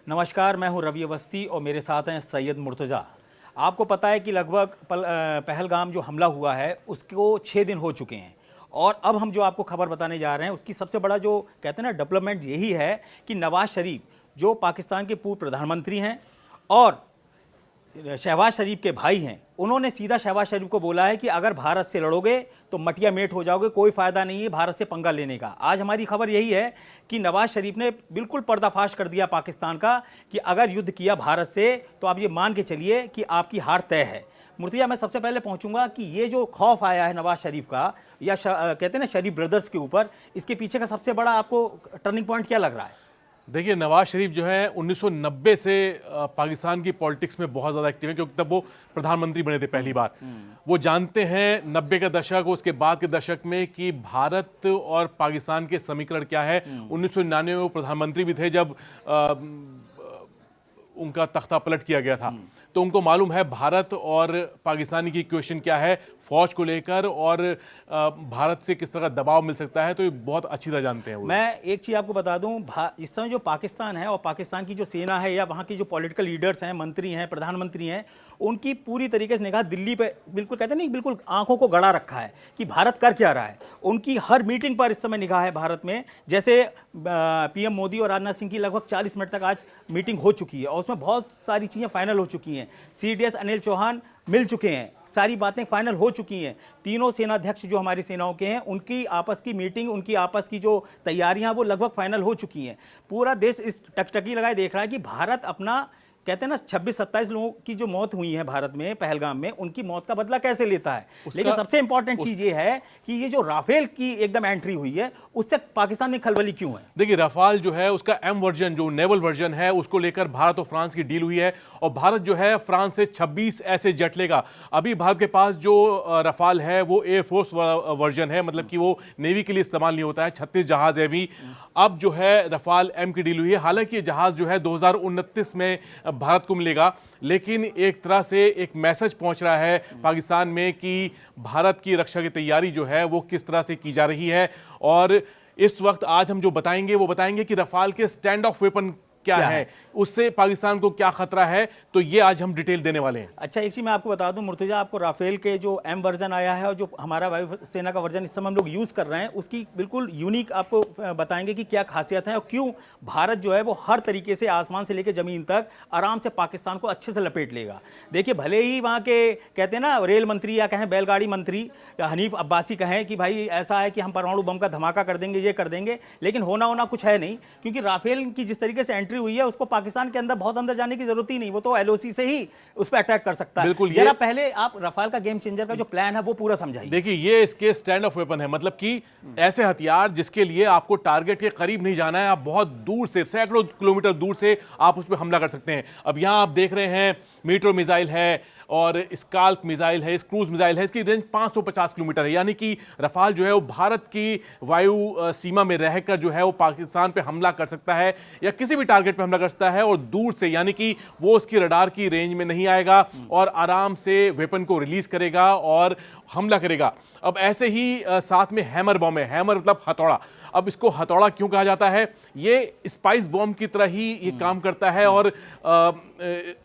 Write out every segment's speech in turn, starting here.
नमस्कार, मैं हूं रवि अवस्थी और मेरे साथ हैं सैयद मुर्तज़ा। आपको पता है कि लगभग पहलगाम जो हमला हुआ है उसको 6 दिन हो चुके हैं और अब हम जो आपको खबर बताने जा रहे हैं उसकी सबसे बड़ा जो कहते हैं ना डेवलपमेंट यही है कि नवाज़ शरीफ जो पाकिस्तान के पूर्व प्रधानमंत्री हैं और शहबाज शरीफ के भाई हैं, उन्होंने सीधा शहबाज शरीफ को बोला है कि अगर भारत से लड़ोगे तो मटिया मेट हो जाओगे, कोई फ़ायदा नहीं है भारत से पंगा लेने का। आज हमारी खबर यही है कि नवाज शरीफ ने बिल्कुल पर्दाफाश कर दिया पाकिस्तान का कि अगर युद्ध किया भारत से तो आप ये मान के चलिए कि आपकी हार तय है। मुर्तिया, मैं सबसे पहले पहुंचूंगा कि ये जो खौफ आया है नवाज शरीफ का या कहते हैं ना शरीफ ब्रदर्स के ऊपर, इसके पीछे का सबसे बड़ा आपको टर्निंग पॉइंट क्या लग रहा है? देखिए, नवाज शरीफ जो है 1990 से पाकिस्तान की पॉलिटिक्स में बहुत ज़्यादा एक्टिव है, क्योंकि तब वो प्रधानमंत्री बने थे पहली बार। वो जानते हैं 90 का दशक, उसके बाद के दशक में, कि भारत और पाकिस्तान के समीकरण क्या है। 1999 में वो प्रधानमंत्री भी थे जब उनका तख्ता पलट किया गया था, तो उनको मालूम है भारत और पाकिस्तानी की इक्वेशन क्या है फौज को लेकर और भारत से किस तरह का दबाव मिल सकता है, तो ये बहुत अच्छी तरह जानते हैं वो। मैं एक चीज़ आपको बता दूं, इस समय जो पाकिस्तान है और पाकिस्तान की जो सेना है या वहाँ की जो पॉलिटिकल लीडर्स हैं, मंत्री हैं, प्रधानमंत्री हैं, उनकी पूरी तरीके से निगाह दिल्ली पे बिल्कुल कहते नहीं, बिल्कुल आंखों को गड़ा रखा है कि भारत कर क्या रहा है। उनकी हर मीटिंग पर इस समय निगाह है भारत में। जैसे पीएम मोदी और राजनाथ सिंह की लगभग 40 मिनट तक आज मीटिंग हो चुकी है और उसमें बहुत सारी चीज़ें फाइनल हो चुकी हैं। सीडीएस अनिल चौहान मिल चुके हैं, सारी बातें फाइनल हो चुकी हैं। तीनों सेनाध्यक्ष जो हमारी सेनाओं के हैं, उनकी आपस की मीटिंग, उनकी आपस की जो तैयारियां वो लगभग फाइनल हो चुकी हैं। पूरा देश इस टकटकी लगाए देख रहा है कि भारत अपना कहते हैं ना 26-27 लोगों की जो मौत हुई है भारत में पहलगाम में, उनकी मौत का बदला कैसे लेता है। लेकिन सबसे इंपॉर्टेंट चीज ये है कि ये जो राफेल की एकदम एंट्री हुई है उससे पाकिस्तान में खलबली क्यों है? देखिए, राफाल जो है उसका एम वर्जन, जो नेवल वर्जन है, उसको लेकर भारत और फ्रांस की डील हुई है और भारत जो है फ्रांस से 26 ऐसे जेट लेगा। अभी भारत के पास जो राफाल है वो एयरफोर्स वर्जन है, मतलब कि वो नेवी के लिए इस्तेमाल नहीं होता है। 36 जहाज है अभी। अब जो है राफाल एम की डील हुई है। हालांकि ये जहाज जो है 2029 में भारत को मिलेगा, लेकिन एक तरह से एक मैसेज पहुंच रहा है पाकिस्तान में कि भारत की रक्षा की तैयारी जो है वो किस तरह से की जा रही है। और इस वक्त आज हम जो बताएंगे वो बताएंगे कि रफाल के स्टैंड ऑफ वेपन क्या है, उससे पाकिस्तान को क्या खतरा है, तो ये आज हम डिटेल देने वाले हैं। अच्छा, एक चीज मैं आपको बता दूं मुर्तजा, आपको राफेल के जो एम वर्जन आया है और जो हमारा वायुसेना का वर्जन इस समय हम लोग यूज कर रहे हैं, उसकी बिल्कुल यूनिक आपको बताएंगे कि क्या खासियत है और क्यों भारत जो है वो हर तरीके से आसमान से लेकर जमीन तक आराम से पाकिस्तान को अच्छे से लपेट लेगा। देखिए, भले ही वहाँ के कहते हैं ना रेल मंत्री या कहें बैलगाड़ी मंत्री या हनीफ अब्बासी कहें कि भाई ऐसा है कि हम परमाणु बम का धमाका कर देंगे, ये कर देंगे, लेकिन होना कुछ है नहीं, क्योंकि राफेल की जिस तरीके से एंट्री हुई है उसको पाकिस्तान के अंदर बहुत अंदर जाने की जरूरत ही नहीं, वो तो एलओसी से ही उस पर अटैक कर सकता है। बिल्कुल। जरा पहले आप रफाल का गेम चेंजर का जो प्लान है वो पूरा समझाइए। देखिए, ये इसके स्टैंड ऑफ वेपन है, मतलब कि ऐसे हथियार जिसके लिए आपको टारगेट के करीब नहीं जाना है, आप बहुत दूर से, सैकड़ों किलोमीटर दूर से आप उस पर हमला कर सकते हैं। अब यहां आप देख रहे हैं मीट्रो मिसाइल है और स्काल्प मिसाइल है, क्रूज मिसाइल है, इसकी रेंज 550 किलोमीटर है। यानी कि रफाल जो है वो भारत की वायु सीमा में रहकर जो है वो पाकिस्तान पे हमला कर सकता है या किसी भी टारगेट पे हमला कर सकता है और दूर से, यानी कि वो उसकी रडार की रेंज में नहीं आएगा और आराम से वेपन को रिलीज करेगा और हमला करेगा। अब ऐसे ही साथ में हैमर बम है। हैमर मतलब हथौड़ा। अब इसको हथौड़ा क्यों कहा जाता है? ये स्पाइस बॉम्ब की तरह ही ये काम करता है और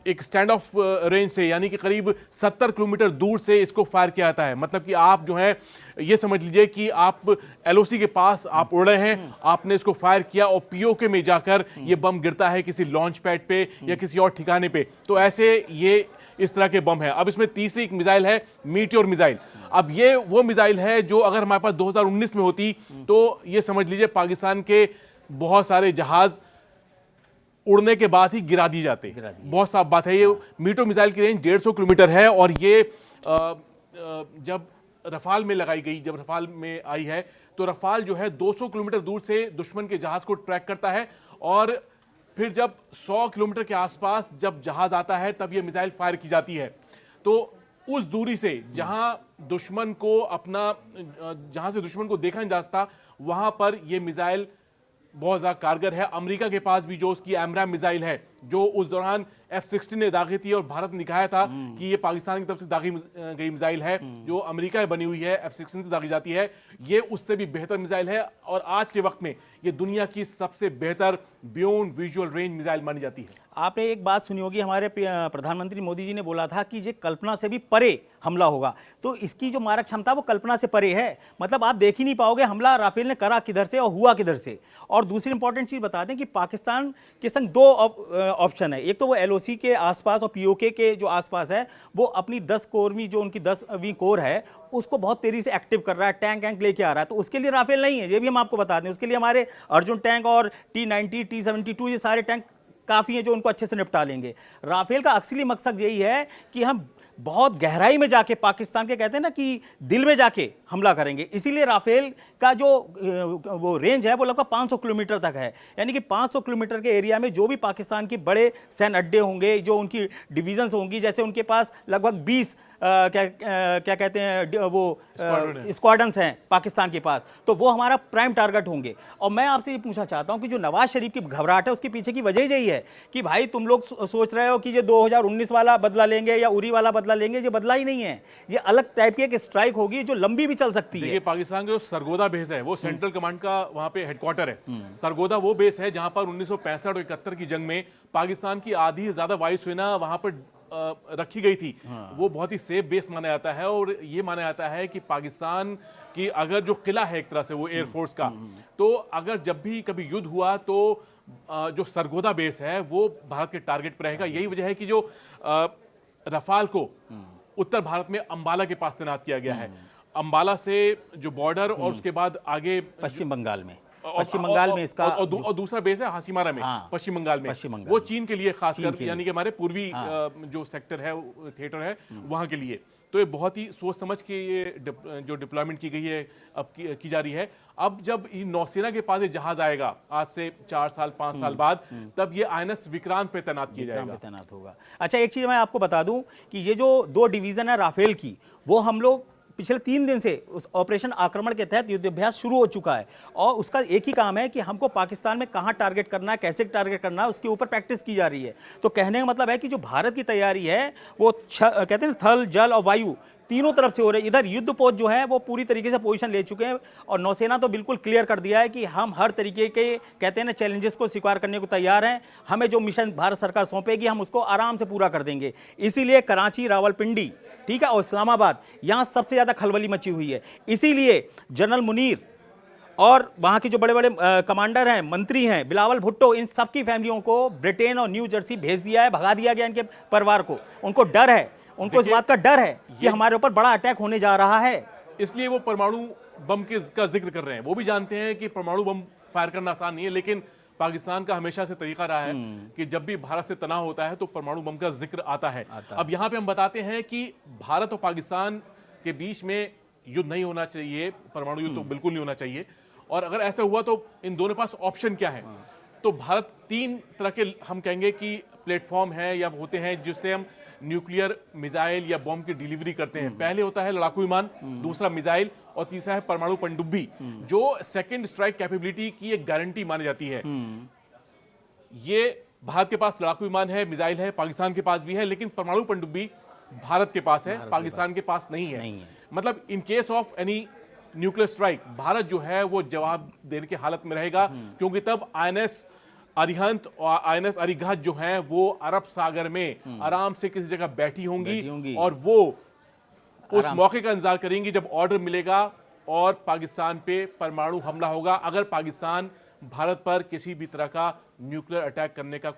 एक स्टैंड ऑफ रेंज से, यानी कि करीब 70 किलोमीटर दूर से इसको फायर किया जाता है। मतलब कि आप जो है ये समझ लीजिए कि आप एलओसी के पास आप उड़ रहे हैं, आपने इसको फायर किया और पीओके में जाकर ये बम गिरता है किसी लॉन्च पैड पे या किसी और ठिकाने पे। तो ऐसे ये इस तरह के बम है। अब इसमें तीसरी एक मिसाइल है मीटियोर मिसाइल। अब ये वो मिसाइल है जो अगर हमारे पास 2019 में होती तो ये समझ लीजिए पाकिस्तान के बहुत सारे जहाज उड़ने के बाद ही गिरा दिए जाते। बहुत साफ बात है। ये मीटियोर मिसाइल की रेंज 150 किलोमीटर है और ये जब रफाल में लगाई गई, जब रफाल में आई है, तो रफाल जो है 200 किलोमीटर दूर से दुश्मन के जहाज को ट्रैक करता है और फिर जब 100 किलोमीटर के आसपास जब जहाज आता है तब ये मिसाइल फायर की जाती है। तो उस दूरी से जहां दुश्मन को जहां से दुश्मन को देखा नहीं जा सकता, वहां पर यह मिसाइल बहुत ज़्यादा कारगर है। अमेरिका के पास भी जो उसकी एमराम मिसाइल है जो उस दौरान F-16 ने दागी थी और भारत ने दिखाया था कि ये पाकिस्तान की तरफ से दागी गई मिसाइल है, जो अमेरिका में बनी हुई है, F-16 से दागी जाती है, ये उससे भी बेहतर मिसाइल है और आज के वक्त में ये दुनिया की सबसे बेहतर बियॉन्ड विजुअल रेंज मिसाइल मानी जाती है। आपने एक बात सुनी होगी, हमारे प्रधानमंत्री मोदी जी ने बोला था कि ये कल्पना से भी परे हमला होगा, तो इसकी जो मारक क्षमता वो कल्पना से परे है। मतलब आप देख ही नहीं पाओगे हमला राफेल ने करा किधर से और हुआ किधर से। और दूसरी इंपॉर्टेंट चीज बता दें कि पाकिस्तान के संग दो ऑप्शन है, एक तो वो LOC के आसपास और POK के जो आसपास है, वो अपनी 10 कोरवी जो उनकी 10वीं कोर है उसको बहुत तेजी से एक्टिव कर रहा है, टैंक लेके आ रहा है। तो उसके लिए राफेल नहीं है, ये भी हम आपको बता दें। उसके लिए हमारे अर्जुन टैंक और T-90 T-72 ये सारे टैंक काफ़ी हैं जो उनको अच्छे से निपटा लेंगे। राफेल का असली मकसद यही है कि हम बहुत गहराई में जाके पाकिस्तान के, कहते हैं ना कि दिल में जाके हमला करेंगे। इसीलिए राफेल का जो वो रेंज है वो लगभग 500 किलोमीटर तक है। यानी कि 500 किलोमीटर के एरिया में जो भी पाकिस्तान के बड़े सैन्य अड्डे होंगे, जो उनकी डिवीजन्स होंगी, जैसे उनके पास लगभग 20 क्या कहते हैं वो स्क्वाड्रन्स हैं पाकिस्तान के पास, तो वो हमारा प्राइम टारगेट होंगे। और मैं आपसे ये पूछना चाहता हूं कि जो नवाज शरीफ की घबराहट है उसके पीछे की वजह यही है कि भाई तुम लोग सोच रहे हो कि ये 2019 वाला बदला लेंगे या उरी वाला बदला लेंगे, ये बदला ही नहीं है। ये अलग टाइप की एक स्ट्राइक होगी जो लंबी भी चल सकती है। देखिए, पाकिस्तान का जो सरगोदा बेस है वो सेंट्रल कमांड का वहां पे हेडक्वार्टर है। सरगोदा वो बेस है जहां पर 1965 और 71 की जंग में पाकिस्तान की आधी से ज्यादा वायुसेना वहां पर रखी गई थी। वो बहुत ही सेफ बेस माना जाता है और ये माना जाता है कि पाकिस्तान की अगर जो किला है एक तरह से वो एयरफोर्स का, तो अगर जब भी कभी युद्ध हुआ तो जो सरगोदा बेस है वो भारत के टारगेट पर रहेगा। यही वजह है कि जो रफाल को उत्तर भारत में अंबाला के पास तैनात किया गया है। अंबाला से जो बॉर्डर और उसके बाद आगे पश्चिम बंगाल में इसका और दूसरा बेस है हासीमारा में, पश्चिम बंगाल में। वो चीन के लिए खासकर, यानी कि हमारे पूर्वी जो सेक्टर है, थिएटर है, वहां के लिए। तो ये बहुत ही सोच समझ के ये जो डिप्लॉयमेंट की गई है अब की जा रही है। अब जब नौसेना के पास ये जहाज आएगा आज से 4 साल 5 साल बाद, तब ये INS विक्रांत पे तैनात किया जाएगा, तैनात होगा। अच्छा, एक चीज मैं आपको बता दूं कि ये जो 2 डिवीजन है राफेल की, वो हम लोग पिछले 3 दिन से उस ऑपरेशन आक्रमण के तहत युद्धाभ्यास शुरू हो चुका है और उसका एक ही काम है कि हमको पाकिस्तान में कहां टारगेट करना है, कैसे टारगेट करना है, उसके ऊपर प्रैक्टिस की जा रही है। तो कहने का मतलब है कि जो भारत की तैयारी है वो कहते हैं थल, जल और वायु तीनों तरफ से हो रही है। इधर युद्ध पोत जो है वो पूरी तरीके से पोजीशन ले चुके हैं और नौसेना तो बिल्कुल क्लियर कर दिया है कि हम हर तरीके के, कहते हैं ना, चैलेंजेस को स्वीकार करने को तैयार हैं। हमें जो मिशन भारत सरकार सौंपेगी हम उसको आराम से पूरा कर देंगे। इसीलिए कराची, रावलपिंडी, ठीक है, और इस्लामाबाद, यहाँ सबसे ज्यादा खलबली मची हुई है। इसीलिए जनरल मुनीर और वहाँ के जो बड़े बड़े कमांडर हैं, मंत्री हैं, बिलावल भुट्टो, इन सबकी फैमिलियों को ब्रिटेन और न्यू जर्सी भेज दिया है, भगा दिया गया इनके परिवार को। उनको डर है, उनको इस बात का डर है कि हमारे ऊपर बड़ा अटैक होने जा रहा है। इसलिए वो परमाणु बम का जिक्र कर रहे हैं। वो भी जानते हैं कि परमाणु बम फायर करना आसान नहीं है, लेकिन पाकिस्तान का हमेशा से तरीका रहा है कि जब भी भारत से तनाव होता है तो परमाणु बम का जिक्र आता है। अब यहाँ पे हम बताते हैं कि भारत और पाकिस्तान के बीच में युद्ध नहीं होना चाहिए, परमाणु युद्ध तो बिल्कुल नहीं होना चाहिए। और अगर ऐसा हुआ तो इन दोनों के पास ऑप्शन क्या है? तो भारत 3 तरह के, हम कहेंगे कि प्लेटफॉर्म है या होते हैं जिससे हम न्यूक्लियर मिसाइल या बॉम्ब की डिलीवरी करते हैं। पहले होता है लड़ाकू विमान, दूसरा मिसाइल और तीसरा है परमाणु पनडुब्बी, जो सेकंड स्ट्राइक कैपेबिलिटी की एक गारंटी मानी जाती है। ये भारत के पास लड़ाकू विमान है, मिसाइल है, पाकिस्तान के पास भी है, लेकिन परमाणु पनडुब्बी भारत के पास है, पाकिस्तान के पास नहीं है। मतलब in case of any nuclear strike Bharat जो है वो जवाब देने की हालत में रहेगा, क्योंकि तब INS अरिहंत और INS अरिघात जो हैं वो अरब सागर में आराम से किसी जगह बैठी होंगी और वो उस मौके का इंतजार करेंगी जब ऑर्डर मिलेगा और पाकिस्तान पे परमाणु हमला होगा। अगर पाकिस्तान भारत पर किसी भी तरह का न्यूक्लियर अटैक करने का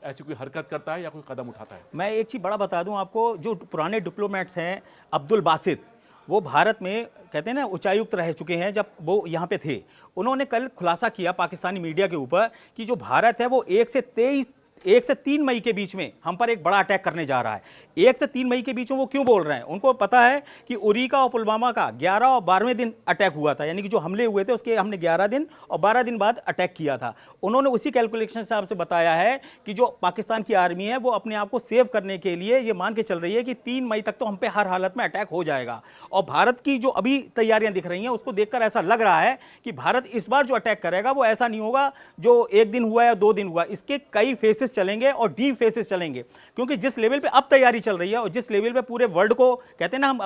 ऐसी कोई हरकत करता है या कोई कदम उठाता है। मैं एक चीज बड़ा बता दूं आपको, जो पुराने डिप्लोमेट्स हैं, अब्दुल बासित, वो भारत में, कहते हैं ना, उच्चायुक्त रह चुके हैं जब वो यहाँ पे थे। उन्होंने कल खुलासा किया पाकिस्तानी मीडिया के ऊपर कि जो भारत है वो 1 से 3 मई के बीच में हम पर एक बड़ा अटैक करने जा रहा है। 1 से 3 मई के बीच में वो क्यों बोल रहे हैं? उनको पता है कि उरी का और पुलवामा का 11 और 12वें दिन अटैक हुआ था, यानी कि जो हमले हुए थे उसके हमने 11 दिन और 12 दिन बाद अटैक किया था। उन्होंने उसी कैलकुलेशन से आपसे बताया है कि जो पाकिस्तान की आर्मी है वो अपने आप को सेव करने के लिए ये मान के चल रही है कि 3 मई तक तो हम पे हर हालत में अटैक हो जाएगा। और भारत की जो अभी तैयारियां दिख रही हैं उसको देखकर ऐसा लग रहा है कि भारत इस बार जो अटैक करेगा वो ऐसा नहीं होगा जो 1 दिन हुआ या 2 दिन हुआ, इसके कई फेसेस चलेंगे और डीप फेसेस चलेंगे, क्योंकि जिस लेवल पे अब तैयारी चल रही है और जिस लेवल पे पूरे वर्ल्ड को कहते हैं ना हम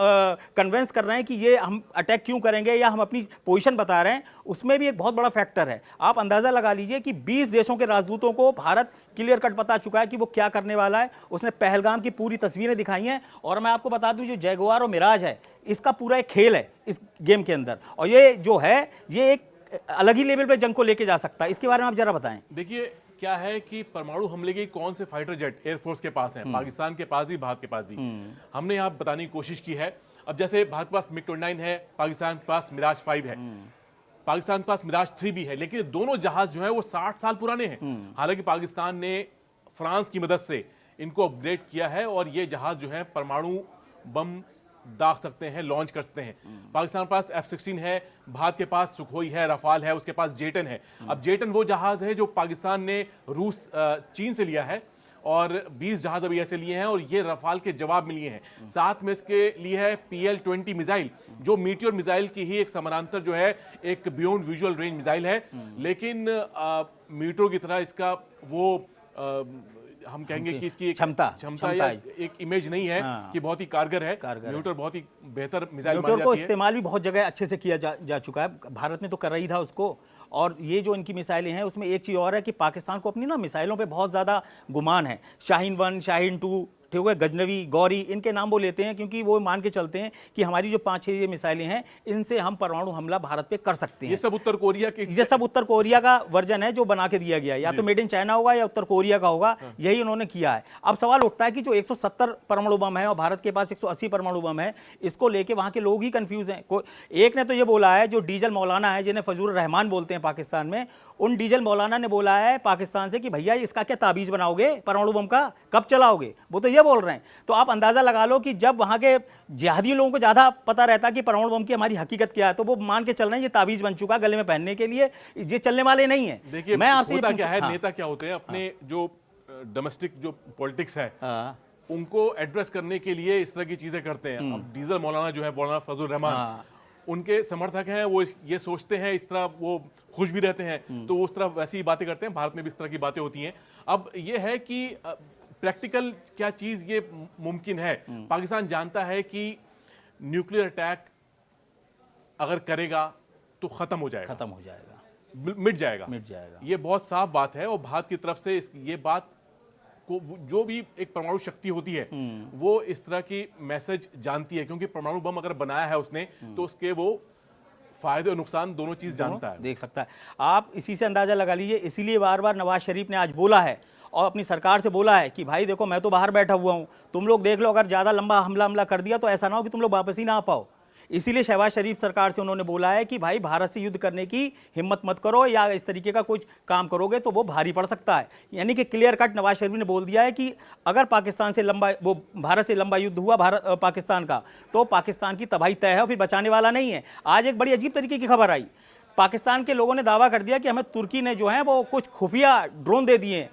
कन्वेंस कर रहे हैं कि ये हम अटैक क्यों करेंगे या हम अपनी पोजीशन बता रहे हैं, उसमें भी एक बहुत बड़ा फैक्टर है। आप अंदाजा लगा लीजिए कि 20 देशों के राजदूतों को भारत क्लियर कट पता चुका है कि वो क्या करने वाला है। उसने पहलगाम की पूरी तस्वीरें दिखाई हैं, और मैं आपको बता दूं जो जैगुआर और मिराज है इसका पूरा एक खेल है इस गेम के अंदर, और ये जो है ये एक अलग ही लेवल पे जंग को लेके जा सकता है। इसके बारे में आप जरा बताएं। देखिए क्या है कि परमाणु हमले के कौन से फाइटर जेट एयरफोर्स के पास हैं, पाकिस्तान के पास भी, भारत के पास भी। हमने यहाँ बताने की कोशिश की है। अब जैसे भारत के पास मिग-29 है, पाकिस्तान के पास मिराज 5 है, पाकिस्तान के पास मिराज 3 भी है, लेकिन दोनों जहाज जो है वो 60 साल पुराने हैं। हालांकि पाकिस्तान ने फ्रांस की मदद से इनको अपग्रेड किया है और ये जहाज जो है परमाणु बम दाग सकते हैं, लॉन्च कर सकते हैं। पाकिस्तान के पास F-16 है, भारत के पास सुखोई है, रफाल है, उसके पास जेटन है। अब जेटन वो जहाज है जो पाकिस्तान ने रूस चीन से लिया है, और 20 जहाज अभी ऐसे लिए हैं, और ये रफाल के जवाब में लिए हैं। साथ में इसके लिए है PL-20 मिसाइल, जो मीटियोर मिसाइल की ही एक समानांतर जो है एक बियॉन्ड विजुअल रेंज मिसाइल है, लेकिन मीटियोर की तरह इसका वो हम कहेंगे कि इसकी क्षमता या एक इमेज नहीं है कि बहुत ही कारगर है। मीटियोर बहुत ही बेहतर मिसाइल मानी जाती है। को इस्तेमाल भी बहुत जगह अच्छे से किया जा चुका है, भारत ने तो कर रही था उसको। और ये जो इनकी मिसाइलें हैं उसमें एक चीज़ और है कि पाकिस्तान को अपनी ना मिसाइलों पे बहुत ज़्यादा गुमान है। शाहीन 1, शाहीन 2, ठीक है, गजनवी, गौरी, इनके नाम वो लेते हैं क्योंकि वो मान के चलते हैं कि हमारी जो 5-6 ये मिसाइलें हैं इनसे हम परमाणु हमला भारत पे कर सकते हैं। ये सब उत्तर कोरिया के, ये सब उत्तर कोरिया का वर्जन है जो बना के दिया गया है, या तो मेड इन चाइना होगा या उत्तर कोरिया का होगा, यही उन्होंने किया है। अब सवाल उठता है कि जो 170 परमाणु बम है और भारत के पास 180 परमाणु बम है, इसको लेके वहां के लोग ही कंफ्यूज हैं। एक ने तो ये बोला है, जो डीजल मौलाना है जिन्हें फजूल रहमान बोलते हैं पाकिस्तान में, उन डीजल मौलाना ने बोला है पाकिस्तान से कि भैया इसका क्या ताबीज बनाओगे परमाणु बम का, कब चलाओगे, वो तो ये बोल रहे हैं। तो आप अंदाजा लगा लो कि जब वहां के जिहादी लोगों को ज्यादा पता रहता कि परमाणु बम की हमारी हकीकत क्या है, तो वो मान के चल रहे हैं ये ताबीज बन चुका गले में पहनने के लिए, ये चलने वाले नहीं है। देखिए मैं आपसे क्या है, नेता क्या होते हैं, अपने जो डोमेस्टिक जो पॉलिटिक्स है उनको एड्रेस करने के लिए इस तरह की चीजें करते हैं। अब डीजल मौलाना जो है, मौलाना फजल रहमान, उनके समर्थक हैं, वो ये सोचते हैं, इस तरह वो खुश भी रहते हैं, तो उस तरह वैसी ही बातें करते हैं। भारत में भी इस तरह की बातें होती हैं। अब ये है कि प्रैक्टिकल क्या चीज ये मुमकिन है। पाकिस्तान जानता है कि न्यूक्लियर अटैक अगर करेगा तो खत्म हो जाएगा, मिट जाएगा। ये बहुत साफ बात है, और भारत की तरफ से ये बात को जो भी एक परमाणु शक्ति होती है वो इस तरह की मैसेज जानती है, क्योंकि परमाणु बम अगर बनाया है उसने तो उसके वो फायदे और नुकसान दोनों चीज जानता है, देख सकता है। आप इसी से अंदाजा लगा लीजिए, इसीलिए बार बार नवाज शरीफ ने आज बोला है और अपनी सरकार से बोला है कि भाई देखो मैं तो बाहर बैठा हुआ हूं, तुम लोग देख लो, अगर ज्यादा लंबा हमला कर दिया तो ऐसा ना हो कि तुम लोग वापस ही ना आ पाओ। इसीलिए शहबाज शरीफ सरकार से उन्होंने बोला है कि भाई भारत से युद्ध करने की हिम्मत मत करो, या इस तरीके का कुछ काम करोगे तो वो भारी पड़ सकता है। यानी कि क्लियर कट नवाज शरीफ ने बोल दिया है कि अगर पाकिस्तान से भारत से लंबा युद्ध हुआ पाकिस्तान का, तो पाकिस्तान की तबाही तय है और फिर बचाने वाला नहीं है। आज एक बड़ी अजीब तरीके की खबर आई, पाकिस्तान के लोगों ने दावा कर दिया कि हमें तुर्की ने जो है वो कुछ खुफिया ड्रोन दे दिए।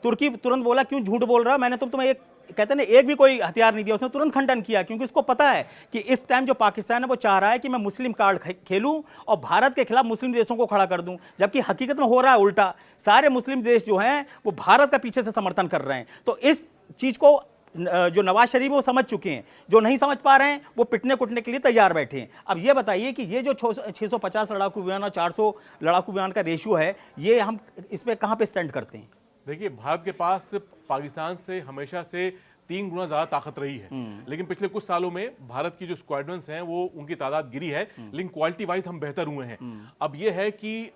तुर्की तुरंत बोला क्यों झूठ बोल रहा, मैंने तुम्हें एक कहते हैं एक भी कोई हथियार नहीं दिया। उसने तुरंत खंडन किया, क्योंकि उसको पता है कि इस टाइम जो पाकिस्तान है वो चाह रहा है कि मैं मुस्लिम कार्ड खेलूं और भारत के खिलाफ मुस्लिम देशों को खड़ा कर दूं, जबकि हकीकत में हो रहा है उल्टा। सारे मुस्लिम देश जो हैं वो भारत का पीछे से समर्थन कर रहे हैं। तो इस चीज को जो नवाज शरीफ वो समझ चुके हैं, जो नहीं समझ पा रहे हैं वो पिटने कुटने के लिए तैयार बैठे हैं। अब ये बताइए कि ये जो 650 लड़ाकू विमान और 400 लड़ाकू विमान का रेशियो है, ये हम इस पर कहाँ पे स्टैंड करते हैं? देखिए भारत के पास पाकिस्तान से हमेशा से 3 गुना ज्यादा ताकत रही है, लेकिन पिछले कुछ सालों में भारत की जो स्क्वाड्रन्स हैं वो उनकी तादाद गिरी है, लेकिन क्वालिटी वाइज हम बेहतर हुए हैं। अब ये है कि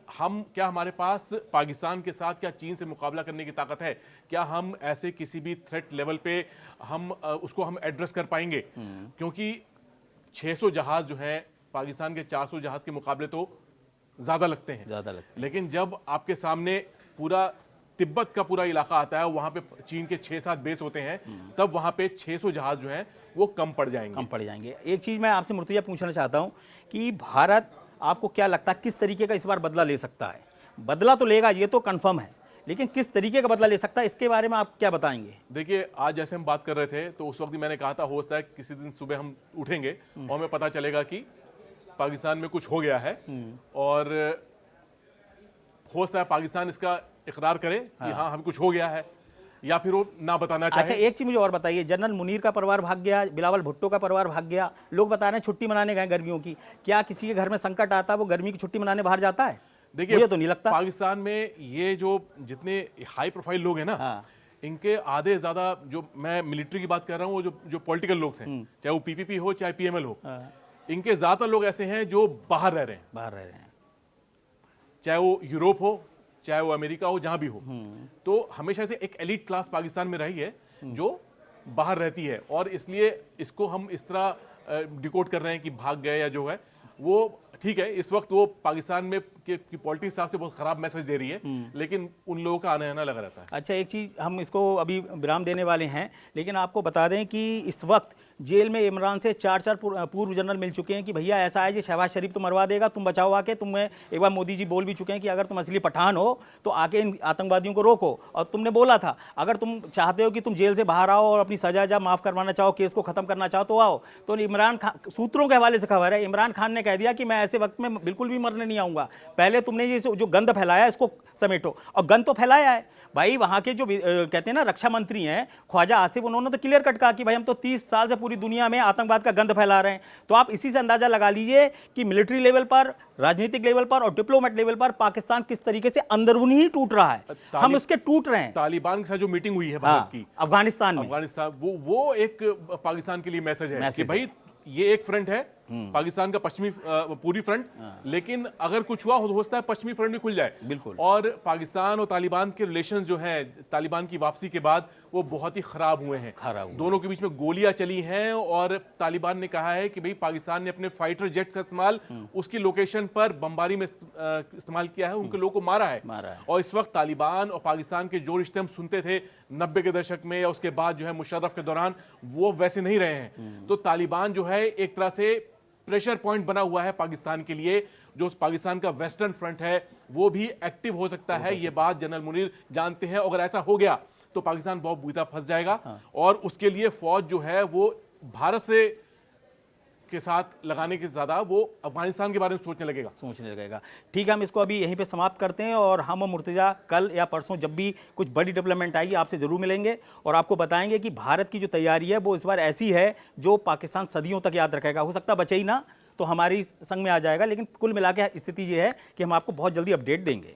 हमारे पास पाकिस्तान के साथ क्या चीन से मुकाबला करने की ताकत है, क्या हम ऐसे किसी भी थ्रेट लेवल पे उसको हम एड्रेस कर पाएंगे? क्योंकि 600 जहाज जो है पाकिस्तान के 400 जहाज के मुकाबले तो ज्यादा लगते हैं, लेकिन जब आपके सामने पूरा तिब्बत का पूरा इलाका आता है, वहां पे चीन के 6-7 बेस होते हैं, तब वहां पे 600 जहाज जो हैं वो कम पड़ जाएंगे। एक चीज मैं आपसे मुर्तजा पूछना चाहता हूं कि भारत आपको क्या लगता है किस तरीके का इस बार बदला ले सकता है? बदला तो लेगा, ये तो कंफर्म है, लेकिन किस तरीके का बदला ले सकता है, इसके बारे में आप क्या बताएंगे? देखिए आज जैसे हम बात कर रहे थे तो उस वक्त मैंने कहा था हो सकता है किसी दिन सुबह हम उठेंगे और हमें पता चलेगा कि पाकिस्तान में कुछ हो गया है, और हो सकता है पाकिस्तान इसका इकरार करे कि हाँ हमें कुछ हो गया है। या फिर वो ना बताना अच्छा, चाहे? एक चीज मुझे और बताइए, जनरल मुनीर का परिवार भाग गया, बिलावल भुट्टो का परिवार भाग गया, लोग बता रहे हैं छुट्टी मनाने गए गर्मियों की। क्या किसी के घर में संकट आता है वो गर्मी की छुट्टी मनाने बाहर जाता है? देखिए, मुझे तो नहीं लगता। पाकिस्तान में ये जो जितने हाई प्रोफाइल लोग हैं ना, हाँ। इनके आधे ज्यादा, जो मैं मिलिट्री की बात कर रहा हूँ, वो जो पॉलिटिकल लोग हैं, चाहे वो पीपीपी हो चाहे पीएमएल हो, इनके ज्यादातर लोग ऐसे हैं जो बाहर रह रहे हैं, बाहर रह रहे हैं। चाहे वो यूरोप हो चाहे वो अमेरिका हो, जहां भी हो। तो हमेशा से एक एलिट क्लास पाकिस्तान में रही है जो बाहर रहती है, और इसलिए इसको हम इस तरह डिकोड कर रहे हैं कि भाग गए या जो है वो ठीक है। इस वक्त वो पाकिस्तान में की पॉलिटिक्स हिसाब से बहुत खराब मैसेज दे रही है, लेकिन उन लोगों का आना लगा रहता है। अच्छा, एक चीज़ हम इसको अभी विराम देने वाले हैं, लेकिन आपको बता दें कि इस वक्त जेल में इमरान से 4 पूर्व जनरल मिल चुके हैं कि भैया ऐसा है जी, शहबाज शरीफ तो मरवा देगा, तुम बचाओ आके। तुम्हें एक बार मोदी जी बोल भी चुके हैं कि अगर तुम असली पठान हो तो आके इन आतंकवादियों को रोको। और तुमने बोला था अगर तुम चाहते हो कि तुम जेल से बाहर आओ और अपनी सजा माफ़ करवाना चाहो, केस को ख़त्म करना चाहो तो आओ। तो इमरान खान, सूत्रों के हवाले से खबर है, इमरान खान ने कह दिया कि मैं ऐसे वक्त में बिल्कुल भी मरने नहीं आऊँगा, पहले तुमने ये जो गंद फैलाया इसको समेटो। और गंद तो फैलाया है भाई। वहाँ के जो कहते हैं ना रक्षा मंत्री हैं ख्वाजा आसिफ, उन्होंने तो क्लियर कट कहा कि भाई हम तो 30 साल से पूरी दुनिया में आतंकवाद का गंद फैला रहे हैं। तो आप इसी से अंदाजा लगा लीजिए कि मिलिट्री लेवल पर, राजनीतिक लेवल पर और डिप्लोमेट लेवल पर पाकिस्तान किस तरीके से अंदरूनी ही टूट रहा है। हम उसके टूट रहे हैं। तालिबान के साथ जो मीटिंग हुई है भारत की अफगानिस्तान में, वो एक पाकिस्तान के लिए मैसेज है कि भाई ये एक फ्रंट है, पाकिस्तान का पश्चिमी पूरी फ्रंट, लेकिन अगर कुछ हुआ हो सकता है पश्चिमी फ्रंट भी खुल जाए। बिल्कुल। और पाकिस्तान और तालिबान के रिलेशंस जो हैं, तालिबान की वापसी के बाद वो बहुत ही खराब हुए हैं। दोनों के बीच में गोलियां चली हैं, और तालिबान ने कहा है कि भाई पाकिस्तान ने अपने फाइटर जेट्स का इस्तेमाल उसकी लोकेशन पर बमबारी में इस्तेमाल किया है, उनके लोगों को मारा है। और इस वक्त तालिबान और पाकिस्तान के जो रिश्ते हम सुनते थे 90 के दशक में या उसके बाद जो है मुशर्रफ के दौरान, वो वैसे नहीं रहे हैं। तो तालिबान जो है एक तरह से प्रेशर पॉइंट बना हुआ है पाकिस्तान के लिए। जो पाकिस्तान का वेस्टर्न फ्रंट है वो भी एक्टिव हो सकता है, ये बात जनरल मुनीर जानते हैं। अगर ऐसा हो गया तो पाकिस्तान बहुत बुरी तरह फंस जाएगा। और उसके लिए फौज जो है वो भारत से के साथ लगाने के ज्यादा वो अफगानिस्तान के बारे में सोचने लगेगा। ठीक है, हम इसको अभी यहीं पे समाप्त करते हैं, और हम मुर्तजा कल या परसों जब भी कुछ बड़ी डेवलपमेंट आएगी आपसे ज़रूर मिलेंगे और आपको बताएंगे कि भारत की जो तैयारी है वो इस बार ऐसी है जो पाकिस्तान सदियों तक याद रखेगा। हो सकता बचे ही ना तो हमारी संग में आ जाएगा, लेकिन कुल मिला के स्थिति ये है कि हम आपको बहुत जल्दी अपडेट देंगे।